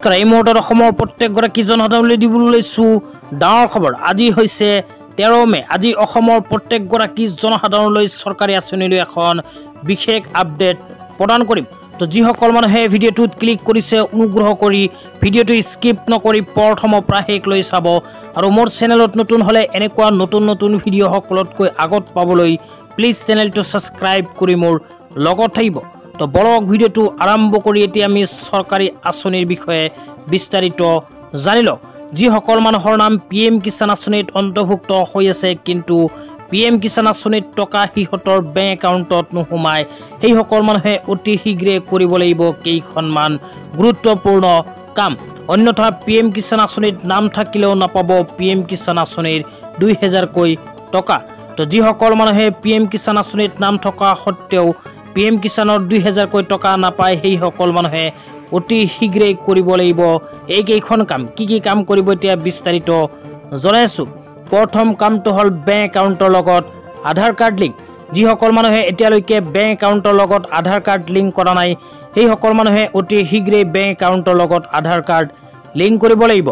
এই মুহূৰ্তত অসমৰ প্ৰত্যেকগৰাকী জনসাধাৰণলৈ দিবলৈ লৈছো ডাঙৰ খবৰ। আজি হৈছে 13 মে। আজি অসমৰ প্ৰত্যেকগৰাকী জনসাধাৰণলৈ চৰকাৰী আঁচনিলৈ এখন বিশেষ আপডেট প্ৰদান কৰিম। তো যিসকল মানুহে ভিডিঅ'টোত ক্লিক কৰিছে অনুগ্ৰহ কৰি ভিডিঅ'টো স্কিপ নকৰি প্ৰথমৰ পৰা শেষলৈ চাব আৰু মোৰ চেনেলত নতুন হ'লে এনেকুৱা নতুন নতুন ভিডিঅ' সকলোতকৈ আগত পাবলৈ প্লিজ চেনেলটো ছাবস্ক্ৰাইব কৰি মোৰ লগত থাকিব। তো বলক ভিডিঅ'টো আৰম্ভ কৰি এতিয়া আমি চৰকাৰী আঁচনিৰ বিষয়ে বিস্তাৰিত জানি লওঁ। যিসকল মানুহৰ নাম PM কিষাণ আঁচনিত অন্তৰ্ভুক্ত হৈ আছে কিন্তু PM কিষাণ আঁচনিত টকা সিহঁতৰ বেংক একাউণ্টত নোসোমায়, সেইসকল মানুহে অতি শীঘ্ৰে কৰিব লাগিব কেইখনমান গুৰুত্বপূৰ্ণ কাম। অন্যথা PM কিষাণ আঁচনিত নাম থাকিলেও নাপাব PM কিষাণ আঁচনিৰ 2000কৈ টকা। তো যিসকল মানুহে PM কিষাণ আঁচনিত নাম থকা সত্ত্বেও PM কিষাণৰ 2000কৈ টকা নাপায়, সেইসকল মানুহে অতি শীঘ্ৰেই কৰিব লাগিব এইকেইখন কাম। কি কি কাম কৰিব এতিয়া বিস্তাৰিত জনাই আছোঁ। প্ৰথম কামটো হ'ল বেংক একাউণ্টৰ লগত আধাৰ কাৰ্ড লিংক। যিসকল মানুহে এতিয়ালৈকে বেংক একাউণ্টৰ লগত আধাৰ কাৰ্ড লিংক কৰা নাই, সেইসকল মানুহে অতি শীঘ্ৰেই বেংক একাউণ্টৰ লগত আধাৰ কাৰ্ড লিংক কৰিব লাগিব।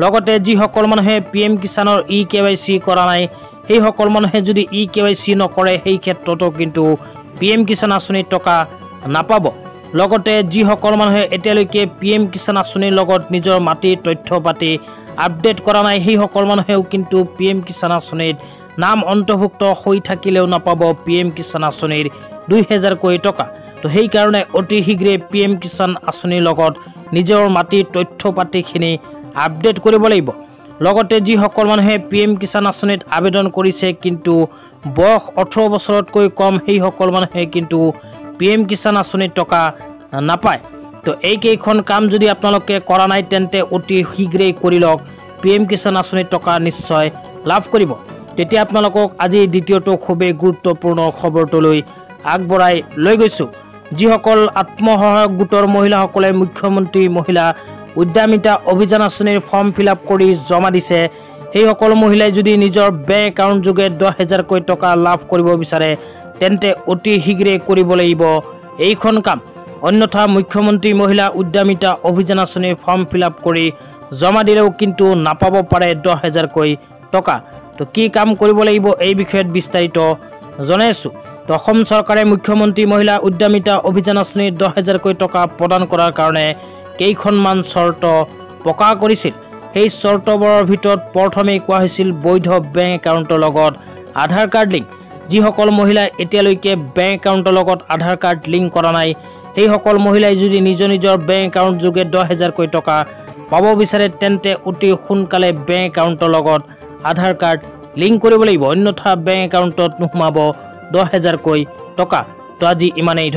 লগতে যিসকল মানুহে PM কিষাণৰ eKYC কৰা নাই, সেইসকল মানুহে যদি eKYC নকৰে সেই ক্ষেত্ৰতো কিন্তু PM কিষাণ আঁচনিৰ টকা নাপাব। লগতে যিসকল মানুহে এতিয়ালৈকে PM কিষাণ আঁচনিৰ লগত নিজৰ মাটিৰ তথ্য পাতি আপডেট কৰা নাই, সেইসকল মানুহেও কিন্তু PM কিষাণ আঁচনিত নাম অন্তৰ্ভুক্ত হৈ থাকিলেও নাপাব PM কিষাণ আঁচনিৰ 2000কৈ টকা। তো সেইকাৰণে অতি শীঘ্ৰে PM কিষাণ আঁচনিৰ লগত নিজৰ মাটিৰ তথ্য পাতিখিনি আপডেট কৰিব লাগিব। লগতে যিসকল মানুহে PM কিষাণ আঁচনিত আবেদন কৰিছে কিন্তু বয়স 18 বছৰতকৈ কম, সেইসকল মানুহে কিন্তু PM কিষাণ আঁচনিৰ টকা নাপায়। তো এইকেইখন কাম যদি আপোনালোকে কৰা নাই তেন্তে অতি শীঘ্ৰেই কৰি লওক, PM কিষাণ আঁচনিৰ টকা নিশ্চয় লাভ কৰিব। তেতিয়া আপোনালোকক আজি দ্বিতীয়টো খুবেই গুৰুত্বপূৰ্ণ খবৰটোলৈ আগবঢ়াই লৈ গৈছোঁ। যিসকল আত্মসহায়ক গোটৰ মহিলাসকলে মুখ্যমন্ত্ৰী মহিলা উদ্যমিতা অভিযান আঁচনিৰ ফৰ্ম ফিল-আপ কৰি জমা দিছে, সেই সকলো মহিলাই যদি নিজৰ বেংক একাউণ্ট যোগে 10,000কৈ টকা লাভ কৰিব বিচাৰে তেন্তে অতি শীঘ্ৰে কৰিব লাগিব এইখন কাম। অন্যথা মুখ্যমন্ত্ৰী মহিলা উদ্যমিতা অভিযান আঁচনিৰ ফৰ্ম ফিল-আপ কৰি জমা দিলেও কিন্তু নাপাব পাৰে 10,000কৈ টকা। তো কি কাম কৰিব লাগিব এই বিষয়ত বিস্তাৰিত জনাই আছোঁ। তো অসম চৰকাৰে মুখ্যমন্ত্ৰী মহিলা উদ্যমিতা অভিযান আঁচনিৰ 10,000কৈ টকা প্ৰদান কৰাৰ কাৰণে কেইখনমান চৰ্ত প্ৰকাশ কৰিছিল। সেই চৰ্তবোৰৰ ভিতৰত প্ৰথমেই কোৱা হৈছিল বৈধ বেংক একাউণ্টৰ লগত আধাৰ কাৰ্ড লিংক। যিসকল মহিলাই এতিয়ালৈকে বেংক একাউণ্টৰ লগত আধাৰ কাৰ্ড লিংক কৰা নাই, সেইসকল মহিলাই যদি নিজৰ নিজৰ বেংক একাউণ্ট যোগে 10,000কৈ টকা পাব বিচাৰে তেন্তে অতি সোনকালে বেংক একাউণ্টৰ লগত আধাৰ কাৰ্ড লিংক কৰিব লাগিব, অন্যথা বেংক একাউণ্টত নোসোমাব 10,000কৈ টকা। তো আজি ইমানেই।